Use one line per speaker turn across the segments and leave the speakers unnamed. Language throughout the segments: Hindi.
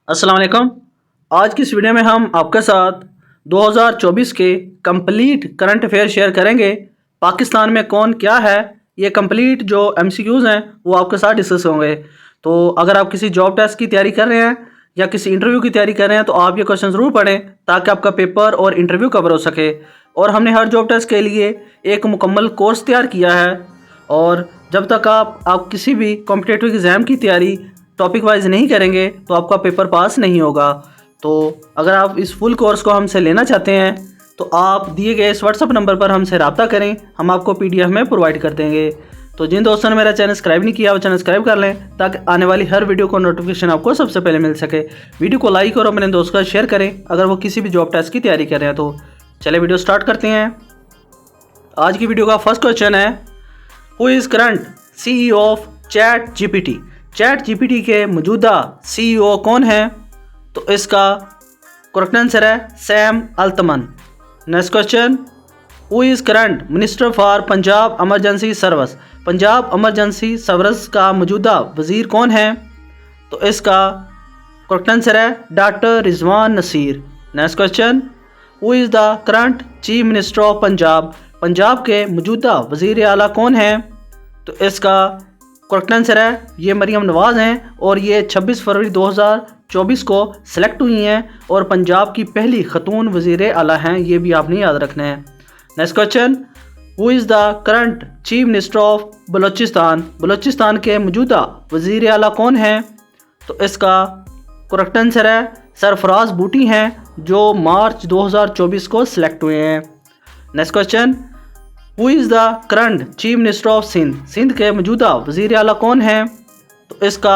अस्सलाम वालेकुम। आज की इस वीडियो में हम आपके साथ 2024 के कंप्लीट करंट अफेयर शेयर करेंगे। पाकिस्तान में कौन क्या है, ये कंप्लीट जो एमसीक्यूज़ हैं वो आपके साथ डिस्कस होंगे। तो अगर आप किसी जॉब टेस्ट की तैयारी कर रहे हैं या किसी इंटरव्यू की तैयारी कर रहे हैं तो आप ये क्वेश्चन ज़रूर पढ़ें ताकि आपका पेपर और इंटरव्यू कवर हो सके। और हमने हर जॉब टेस्ट के लिए एक मुकम्मल कोर्स तैयार किया है। और जब तक आप किसी भी कॉम्पिटिटिव एग्ज़ाम की तैयारी टॉपिक वाइज नहीं करेंगे तो आपका पेपर पास नहीं होगा। तो अगर आप इस फुल कोर्स को हमसे लेना चाहते हैं तो आप दिए गए इस व्हाट्सअप नंबर पर हमसे रब्ता करें, हम आपको PDF में प्रोवाइड कर देंगे। तो जिन दोस्तों ने मेरा चैनल सब्सक्राइब नहीं किया वो चैनल सब्सक्राइब कर लें ताकि आने वाली हर वीडियो को नोटिफिकेशन आपको सबसे पहले मिल सके। वीडियो को लाइक और अपने दोस्तों का शेयर करें अगर वो किसी भी जॉब टेस्ट की तैयारी कर रहे हैं। तो चलिए वीडियो स्टार्ट करते हैं। आज की वीडियो का फर्स्ट क्वेश्चन है, who is current CEO of ChatGPT। ChatGPT के मौजूदा CEO कौन है? तो इसका करेक्ट आंसर है Sam Altman. Next question, who is current minister for Punjab emergency service. Punjab emergency service का मौजूदा वजीर कौन है? तो इसका करेक्ट आंसर है doctor Rizwan Naseer. Next question, who is the current chief minister of Punjab. Punjab के मौजूदा वजीर आला कौन है? तो इसका करेक्ट आंसर है ये मरियम नवाज़ हैं और ये 26 फरवरी 2024 को सिलेक्ट हुई हैं और पंजाब की पहली खतून वज़ीर आला हैं, ये भी आपने याद रखना है। Next question, who is the current chief minister of Balochistan. Balochistan के मौजूदा वज़ीर आला कौन है? तो इसका करेक्ट आंसर है सरफराज बूटी हैं जो मार्च 2024 को सिलेक्ट हुए हैं। Next question, who is the current chief minister of Sindh. Sindh के मौजूदा वज़ीर आला कौन है? तो इसका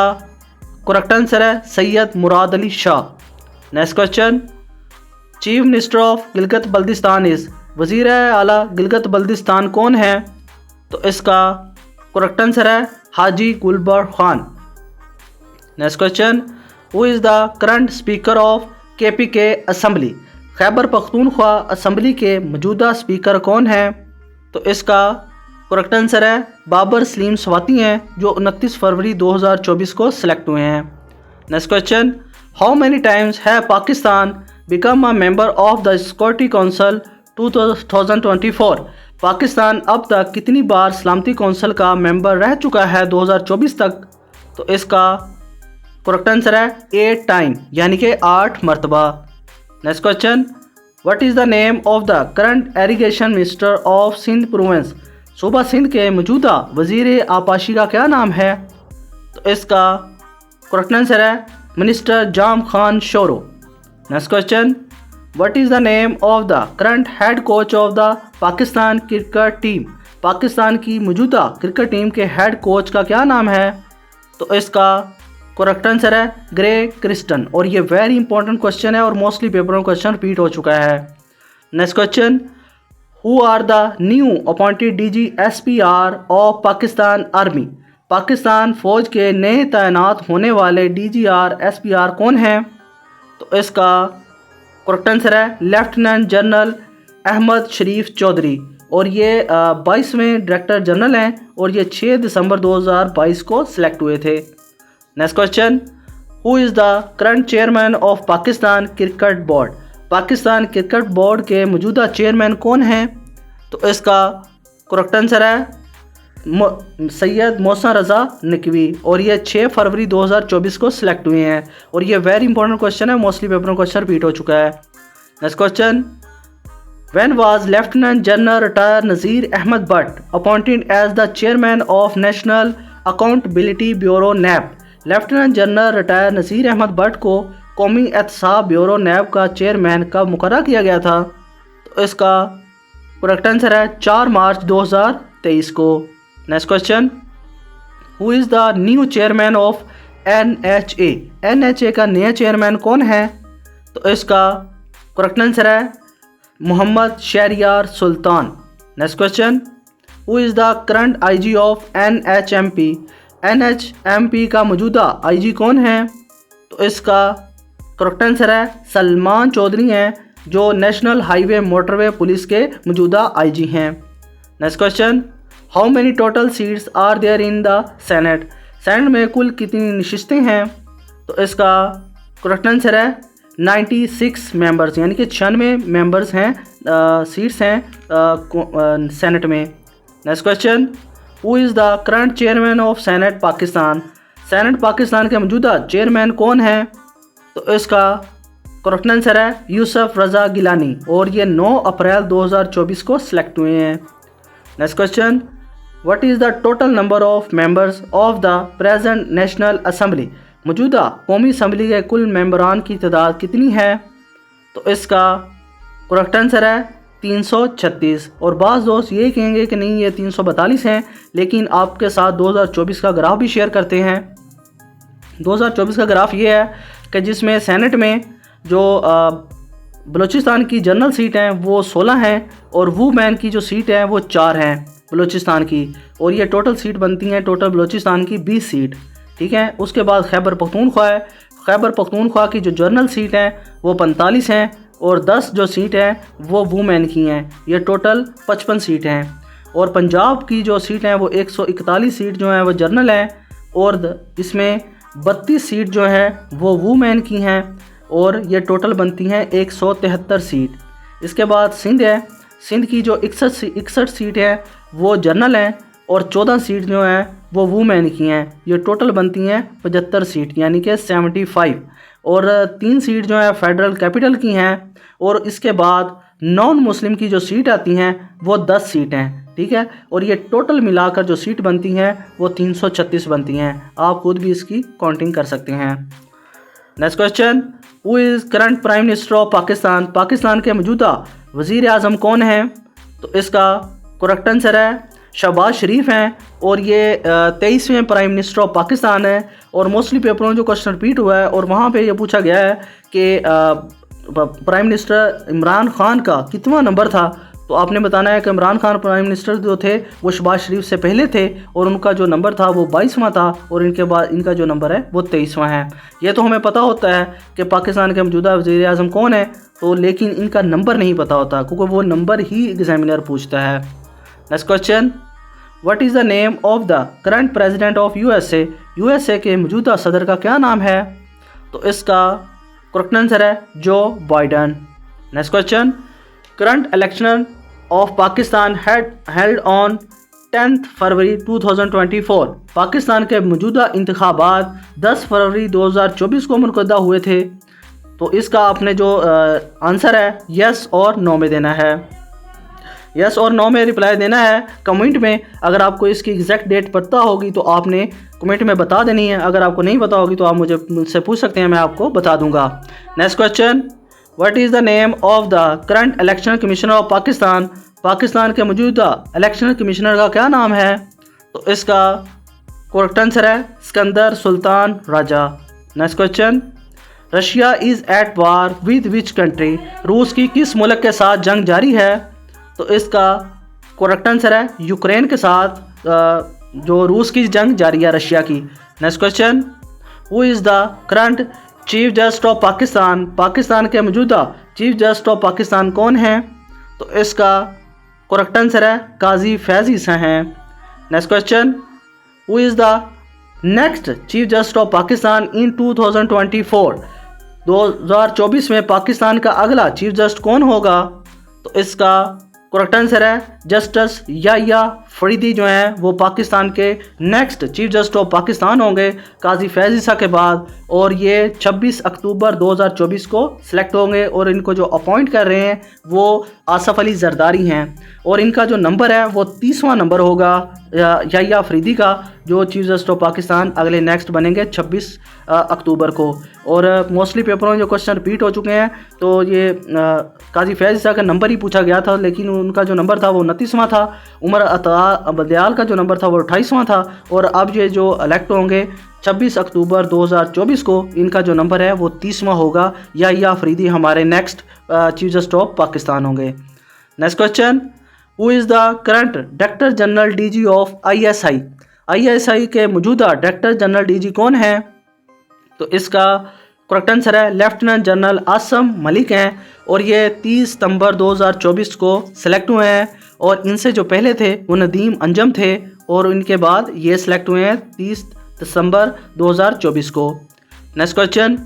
करेक्ट आंसर है Syed Murad Ali Shah. Next question, chief minister of Gilgit Baltistan is. वज़ीर आला गिलगित बल्दिस्तान कौन है? तो इसका करेक्ट आंसर है Haji Gulbar Khan. Next question, who is the current speaker of KPK assembly. Khyber Pakhtunkhwa assembly के मौजूदा स्पीकर कौन है? तो इसका करेक्ट आंसर है बाबर सलीम स्वाति हैं जो 29 फरवरी 2024 को सिलेक्ट हुए हैं। Next question, how many times है Pakistan become a member of the security council 2024। Pakistan अब तक कितनी बार सलामती कौंसिल का मेंबर रह चुका है 2024 तक? तो इसका करेक्ट आंसर है 8 टाइम यानी कि 8 मरतबा। Next question, what is the name of the current irrigation minister of Sindh province. सूबा सिंध के मौजूदा वज़ीर आपाशी का क्या नाम है? तो इसका करेक्ट आंसर है minister Jam Khan Shoro. Next question, what is the name of the current head coach of the Pakistan cricket team. Pakistan की मौजूदा क्रिकेट टीम के हेड कोच का क्या नाम है? तो इसका करेक्ट आंसर है ग्रे क्रिस्टन और ये वेरी इंपॉर्टेंट क्वेश्चन है और मोस्टली पेपर में क्वेश्चन रिपीट हो चुका है। Next question, who are the new appointed DG/SPR of Pakistan army. Pakistan फ़ौज के नए तैनात होने वाले DG/SPR कौन हैं? तो इसका करेक्ट आंसर है लेफ्टिनेंट जनरल अहमद शरीफ चौधरी और ये 22वें डायरेक्टर जनरल हैं और ये 6 दिसंबर 2022 को सिलेक्ट हुए थे। Next question, who is the current chairman of Pakistan cricket board. Pakistan cricket board के मौजूदा चेयरमैन कौन हैं? तो इसका करेक्ट आंसर है सैयद मौसा रज़ा नकवी और ये 6 फरवरी 2024 को सिलेक्ट हुए हैं और ये वेरी इंपॉर्टेंट क्वेश्चन है, मोस्टली पेपर में क्वेश्चन रिपीट हो चुका है। Next question, when was lieutenant general retired Nazir Ahmed Bhatt appointed as the chairman of national accountability bureau NAB। Lieutenant general retired Nazir Ahmed Bhatt को कौमी एहतसाब ब्यूरो NAB का चेयरमैन कब मुकर्रर किया गया था? तो इसका करेक्ट आंसर है 4 मार्च 2023 को। Next question, who is the new chairman of NHA। NHA का नया चेयरमैन कौन है? तो इसका करेक्ट आंसर है Mohammad Shahryar Sultan. Next question, who is the current IG of NHMP। NHMP का मौजूदा IG कौन है? तो इसका करेक्ट आंसर है सलमान चौधरी हैं जो नेशनल हाईवे मोटरवे पुलिस के मौजूदा IG हैं। Next question, how many total seats are there in the Senate. Senate में कुल कितनी नशिस्तें हैं? तो इसका करेक्ट आंसर है 96 मेंबर्स, यानी कि 96 मेंबर्स हैं, सीट्स हैं सेनेट में। Next question, who is the current chairman of senate Pakistan? Senate Pakistan के मौजूदा चेयरमैन कौन हैं? तो इसका करेक्ट आंसर है यूसुफ रज़ा गिलानी, और ये 9 अप्रैल 2024 को सिलेक्ट हुए हैं। Next question, what is the total number of members of the present national assembly? मौजूदा कौमी असम्बली के कुल मेंबरान की तादाद कितनी है? तो इसका करेक्ट आंसर है 336। और बाज़ दोस्त ये कहेंगे कि नहीं ये 342 हैं, लेकिन आपके साथ 2024 का ग्राफ भी शेयर करते हैं। 2024 का ग्राफ ये है कि जिसमें सेनेट में जो बलूचिस्तान की जनरल सीट हैं वो 16 हैं, और वुमेन की जो सीट है वो 4 हैं बलूचिस्तान की, और ये टोटल सीट बनती हैं टोटल बलूचिस्तान की 20 सीट। ठीक है, उसके बाद खैबर पख्तूनख्वा है। खैबर पख्तूनख्वा की जो जनरल सीट हैं वो 45 हैं, और 10 जो सीट हैं वो वुमेन की हैं, ये टोटल 55 सीट हैं। और पंजाब की जो सीट हैं वो 141 सीट जो हैं वो जनरल हैं, और इसमें 32 सीट जो हैं वो वुमेन की हैं, और ये टोटल बनती हैं 173 सीट। इसके बाद सिंध है। सिंध की जो 61 सीट है वो जनरल हैं, और 14 सीट जो हैं वो वुमेन की हैं, ये टोटल बनती हैं 75 सीट, यानी कि 75। और 3 सीट जो है फेडरल कैपिटल की हैं, और इसके बाद नॉन मुस्लिम की जो सीट आती हैं वो 10 सीट हैं। ठीक है, और ये टोटल मिलाकर जो सीट बनती हैं वो 336 बनती हैं। आप खुद भी इसकी काउंटिंग कर सकते हैं। Next question, who is current prime minister of Pakistan? Pakistan के मौजूदा वज़ीर आज़म कौन हैं? तो इसका करेक्ट आंसर है शहबाज शरीफ हैं, और ये 23वें प्राइम मिनिस्टर ऑफ पाकिस्तान है। और मोस्टली पेपरों में जो क्वेश्चन रिपीट हुआ है और वहाँ पे ये पूछा गया है कि प्राइम मिनिस्टर इमरान खान का कितना नंबर था, तो आपने बताना है कि इमरान खान प्राइम मिनिस्टर जो थे वो शहबाज शरीफ से पहले थे, और उनका जो नंबर था वो 22वां था, और इनके बाद इनका जो नंबर है वो 23वां है। ये तो हमें पता होता है कि पाकिस्तान के मौजूदा वज़ीर आज़म कौन है, तो लेकिन इनका नंबर नहीं पता होता, क्योंकि वो नंबर ही एग्जामिनर पूछता है। Next question, what is the name of the current president of USA? USA के मौजूदा सदर का क्या नाम है? तो इसका करेक्ट आंसर है जो Biden. Next question, current election of Pakistan held on 10 फरवरी 2024। पाकिस्तान के मौजूदा इंतखाबात 10 फरवरी 2024 को मुनक़दा हुए थे। तो इसका आपने जो आंसर है यस और नो में देना है। यस और नो में रिप्लाई देना है कमेंट में। अगर आपको इसकी एग्जैक्ट डेट पता होगी तो आपने कमेंट में बता देनी है, अगर आपको नहीं पता होगी तो आप मुझसे पूछ सकते हैं, मैं आपको बता दूंगा। Next question, what is the name of the current election commissioner of Pakistan? Pakistan के मौजूदा इलेक्शन कमिश्नर का क्या नाम है? तो इसका करेक्ट आंसर है Sikandar Sultan Raja. Next question, Russia is at war with which country? रूस की किस मुल्क के साथ जंग जारी है? तो इसका करेक्ट आंसर है यूक्रेन के साथ जो रूस की जंग जारी है रशिया की। Next question, who is the current chief justice of Pakistan? Pakistan के मौजूदा चीफ जस्टिस ऑफ पाकिस्तान कौन हैं? तो इसका करेक्ट आंसर है काजी फैज़ ईसा हैं। Next question, who is the next chief justice of Pakistan in 2024? 2024 में पाकिस्तान का अगला चीफ जस्टिस कौन होगा? तो इसका करेक्ट आंसर है जस्टिस याह्या फरीदी जो हैं वो पाकिस्तान के next chief justice of Pakistan होंगे काजी फैज़ ईसा के बाद, और ये 26 अक्टूबर 2024 को सिलेक्ट होंगे। और इनको जो अपॉइंट कर रहे हैं वो आसफ़ अली जरदारी हैं, और इनका जो नंबर है वो 30वां नंबर होगा याह्या फरीदी का, जो चीफ जस्टिस ऑफ पाकिस्तान अगले नेक्स्ट बनेंगे 26 अक्टूबर को। और मोस्टली पेपरों में जो क्वेश्चन रिपीट हो चुके हैं, तो ये काजी फैज़ ईसा का नंबर ही पूछा गया था, लेकिन उनका जो नंबर था वो 29वां था। उमर बदयाल का जो नंबर था वो 28वां था। और अब ये जो इलेक्ट होंगे 26 अक्टूबर 2024 को, इनका जो नंबर है वो 30वां होगा। याह्या फरीदी हमारे next chief justice of Pakistan होंगे। Next question, who is the current director general DG of ISI? ISI के मौजूदा डायरेक्टर जनरल डीजी कौन हैं? तो इसका करेक्ट आंसर है लेफ्टिनेंट जनरल आसम मलिक हैं, और ये 30 सितंबर 2024 को सिलेक्ट हुए हैं। और इनसे जो पहले थे वो नदीम अंजम थे, और इनके बाद ये सिलेक्ट हुए हैं 30 दिसंबर 2024 को। Next question,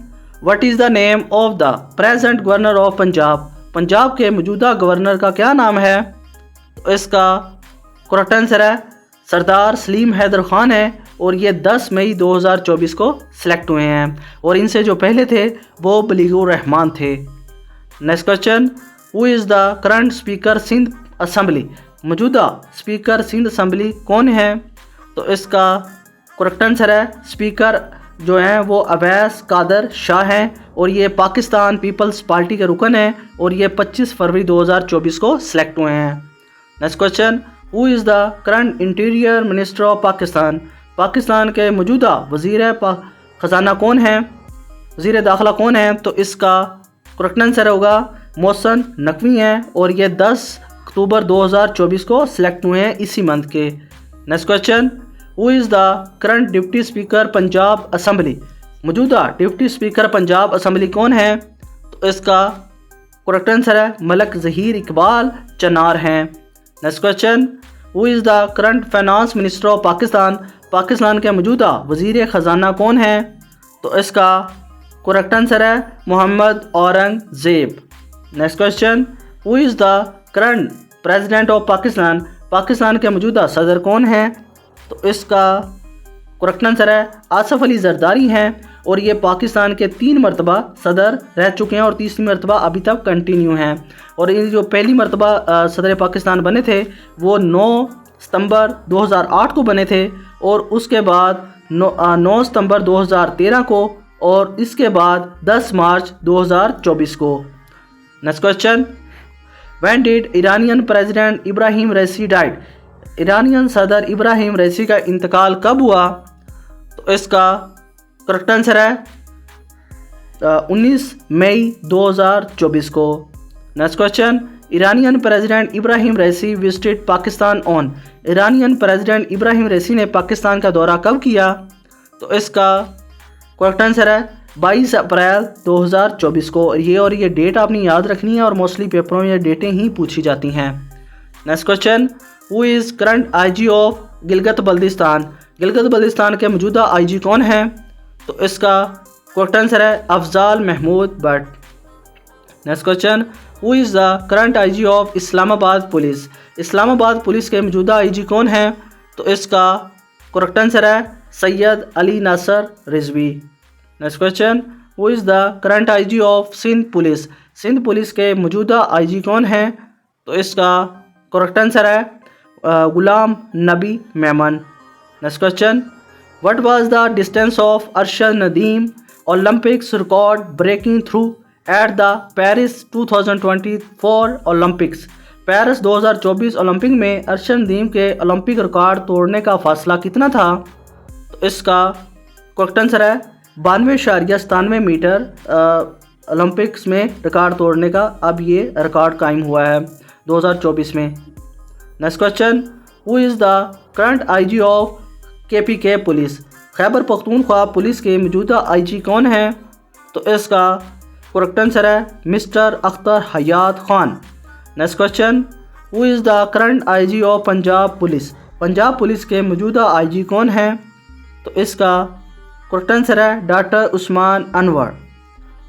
what is the name of the present governor of Punjab? Punjab के मौजूदा गवर्नर का क्या नाम है? तो इसका करेक्ट आंसर है सरदार सलीम हैदर खान है और ये 10 मई 2024 को सिलेक्ट हुए हैं और इनसे जो पहले थे वो बलीगुर रहमान थे। Next question, who is the current speaker Sindh assembly? मौजूदा स्पीकर सिंध असम्बली कौन है? तो इसका करेक्ट आंसर है स्पीकर जो हैं वो अवैस कादर शाह हैं और ये पाकिस्तान पीपल्स पार्टी के रुकन हैं और ये 25 फरवरी 2024 को सिलेक्ट हुए हैं। Next question, who is the current interior minister of Pakistan? Pakistan के मौजूदा वज़ीर ख़जाना कौन हैं? वज़ीर दाखिला कौन हैं? तो इसका करेक्ट आंसर होगा मोहसिन नकवी हैं और ये 10 अक्टूबर 2024 को सिलेक्ट हुए हैं इसी मंथ के। Next question, who is the current deputy speaker Punjab assembly? मौजूदा डिप्टी स्पीकर पंजाब असम्बली कौन है? तो इसका करेक्ट आंसर है मलक ज़हीर इकबाल चनार हैं। Next question, who is the current finance minister of Pakistan? Pakistan के मौजूदा वज़ीर ख़जाना कौन है? तो इसका करेक्ट आंसर है Muhammad Aurangzeb. Next question, who is the current president of Pakistan? Pakistan के मौजूदा सदर कौन है? तो इसका करेक्ट आंसर है आसफ़ अली ज़रदारी हैं और ये पाकिस्तान के 3 मरतबा सदर रह चुके हैं और तीसरी मरतबा अभी तक कंटिन्यू हैं। और इन जो पहली मरतबा सदर पाकिस्तान बने थे वो 9 सितंबर 2008 को बने थे और उसके बाद 9 सितंबर 2013 को और इसके बाद 10 मार्च 2024 को। Next question, when did Iranian president Ibrahim Raisi died? Iranian सदर इब्राहिम रईसी का इंतकाल कब हुआ? तो इसका करेक्ट आंसर है 19 मई 2024 को। Next question, Iranian president Ibrahim Raisi visited Pakistan on? Iranian president Ibrahim Raisi ने पाकिस्तान का दौरा कब किया? तो इसका करेक्ट आंसर है 22 अप्रैल 2024 को। और ये डेट आपने याद रखनी है और मोस्टली पेपरों में ये डेटें ही पूछी जाती हैं। Next question, who is current IG of Gilgit Baltistan? Gilgit Baltistan के मौजूदा आईजी कौन हैं? तो इसका करेक्ट आंसर है Afzal Mahmood Bhatt. Next question, who is the current IG of Islamabad police? Islamabad police के मौजूदा आईजी कौन हैं? तो इसका करेक्ट आंसर है Syed Ali Nasir Rizvi. Next question, who is the current IG of Sindh police? Sindh police के मौजूदा आईजी कौन हैं? तो इसका करेक्ट आंसर है Ghulam Nabi Memon. Next question, what was the distance of Arshad Nadeem Olympics record breaking throw at the Paris 2024 Olympics? Paris 2024 Olympic में अरशद नदीम के ओलंपिक रिकॉर्ड तोड़ने का फासला कितना था? तो इसका करेक्ट आंसर है 92.97 मीटर ओलंपिक्स में रिकॉर्ड तोड़ने का अब ये रिकॉर्ड कायम हुआ है 2024 में। Next question, who is the current IG of KPK police? Khyber Pakhtunkhwa police के मौजूदा आईजी कौन हैं? तो इसका करेक्ट आंसर है mister Akhtar Hayat Khan. Next question, who is the current IG of Punjab police? Punjab police के मौजूदा आईजी कौन हैं? तो इसका करेक्ट आंसर है doctor Usman Anwar.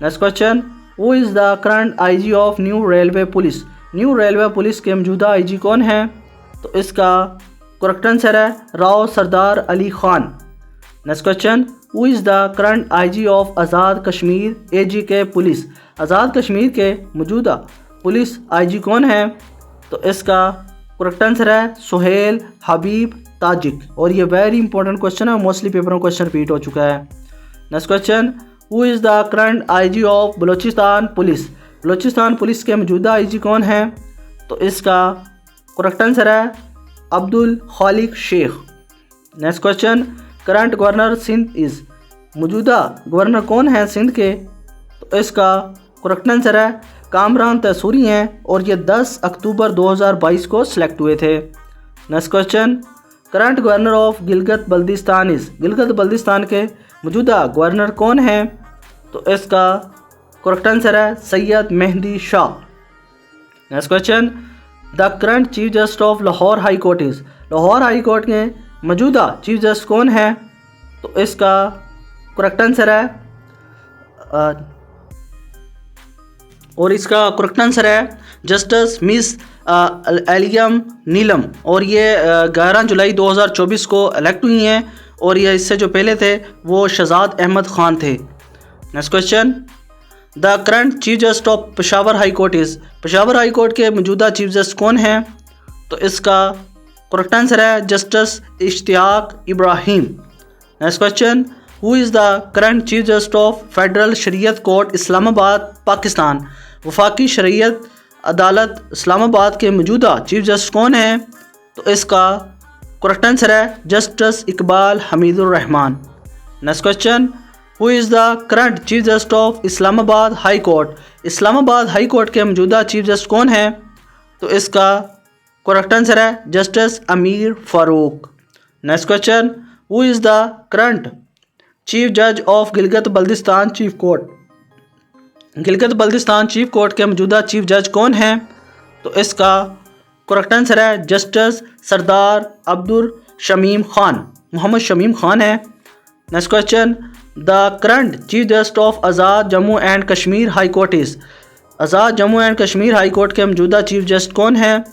Next question, who is the current IG of new railway police? New railway police के मौजूदा आईजी कौन हैं? तो इसका करेक्ट आंसर है Rao Sardar Ali Khan. Next question, who is the current IG of Azad Kashmir AJK police? Azad Kashmir के मौजूदा पुलिस आईजी कौन हैं? तो इसका करेक्ट आंसर है सुहेल हबीब ताजिक। और ये वेरी इंपॉर्टेंट क्वेश्चन है, मोस्टली पेपरों में क्वेश्चन रिपीट हो चुका है। Next question, who is the current IG of Balochistan police? Balochistan police के मौजूदा आईजी कौन हैं? तो इसका करेक्ट आंसर है Abdul Khaliq Shaikh. Next question, current governor Sindh is? मौजूदा गवर्नर कौन है सिंध के? तो इसका करेक्ट आंसर है कामरान तैसूरी हैं और ये 10 अक्टूबर 2022 को सिलेक्ट हुए थे। Next question, current governor of Gilgit Baltistan is? Gilgit Baltistan के मौजूदा गवर्नर कौन हैं? तो इसका करेक्ट आंसर है Syed Mehdi Shah. Next question, the current chief justice of Lahore high court is? Lahore high court के मौजूदा चीफ जस्टिस कौन है? तो इसका करेक्ट आंसर है और इसका करेक्ट आंसर है जस्टिस मिस एलियम नीलम, और ये 11 जुलाई 2024 को इलेक्ट हुई हैं, और ये इससे जो पहले थे वो शहजाद अहमद ख़ान थे। Next question, the current chief justice of Peshawar high court is, Peshawar high court के मौजूदा चीफ जस्टिस कौन हैं? तो इसका करेक्ट आंसर है justice Ishtiaq Ibrahim. Next question, who is the current chief justice of federal Shariat court Islamabad Pakistan, वफाकी शरीयत अदालत इस्लामाबाद के मौजूदा चीफ जस्टिस कौन हैं? तो इसका करेक्ट आंसर है justice Iqbal Hamidur Rahman. Next question, who is the current chief justice of Islamabad high court, Islamabad high court के मौजूदा चीफ जस्टिस कौन हैं? तो इसका करेक्ट आंसर है justice Amir Farooq. Next question, who is the current chief जज of Gilgit Baltistan chief court, Gilgit Baltistan chief court के मौजूदा चीफ जज कौन हैं? तो इसका करेक्ट आंसर है जस्टिस सरदार अब्दुल शमीम खान, मोहम्मद शमीम खान है। Next question, the current chief justice of Azad Jammu and Kashmir high court is, Azad Jammu and Kashmir high court के मौजूदा चीफ जस्टिस कौन हैं?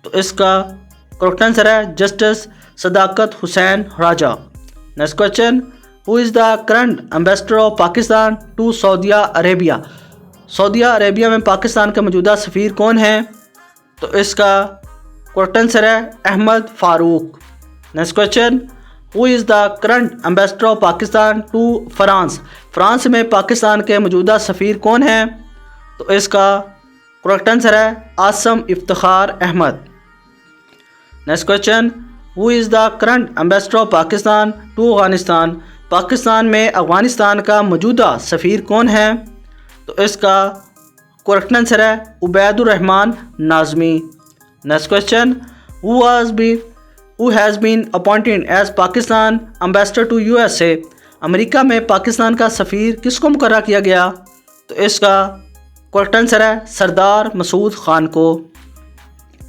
तो इसका करेक्ट आंसर है justice Sadaqat Hussain Raja. Next question, who is the current ambassador of Pakistan to Saudia Arabia, Saudia Arabia में पाकिस्तान का मौजूदा सफ़ीर कौन है? तो इसका करेक्ट आंसर है Ahmed Farooq. Next question, who is the current ambassador of Pakistan to France, France में पाकिस्तान के मौजूदा सफ़ीर कौन हैं? तो इसका करेक्ट आंसर है Asim Iftikhar Ahmed. Next question, who is the current ambassador of Pakistan to Afghanistan, Pakistan में अफ़गानिस्तान का मौजूदा सफ़ीर कौन है? तो इसका करेक्ट आंसर है Ubaidur Rehman Nazmi. Next question, who has been appointed as Pakistan ambassador to USA, America में पाकिस्तान का सफ़ीर किसको मुकर्रर किया गया? तो इसका करेक्ट आंसर है सरदार मसूद ख़ान को।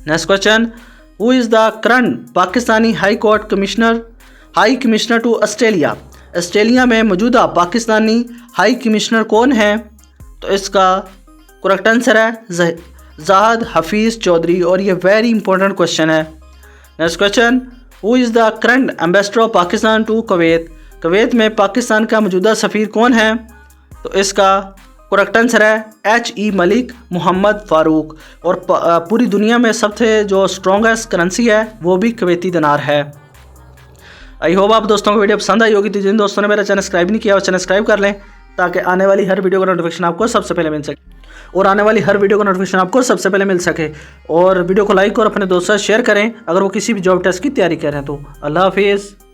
Next question, who is the current Pakistani high court commissioner, high commissioner to Australia, Australia में मौजूदा पाकिस्तानी हाई कमिश्नर कौन हैं? तो इसका करेक्ट आंसर है ज़ाहिद हफीज़ चौधरी, और ये वेरी इंपॉर्टेंट क्वेश्चन है। Next question, who is the current ambassador of Pakistan to Kuwait, Kuwait में पाकिस्तान का मौजूदा सफ़ीर कौन है? तो इसका करेक्ट आंसर है HE मलिक मोहम्मद फ़ारूक, और पूरी दुनिया में सबसे जो स्ट्रॉन्गेस्ट करेंसी है वो भी कुवैती दिनार है। आई होप आप दोस्तों को वीडियो पसंद आई होगी, तो जिन दोस्तों ने मेरा चैनल सब्सक्राइब नहीं किया वो चैनल सब्सक्राइब कर लें, ताकि आने वाली हर वीडियो का नोटिफिकेशन आपको सबसे पहले मिल सके, और आने वाली हर वीडियो का नोटिफिकेशन आपको सबसे पहले मिल सके। और वीडियो को लाइक और अपने दोस्तों से शेयर करें अगर वो किसी भी जॉब टेस्ट की तैयारी कर रहे हैं। तो अल्लाह हाफिज़।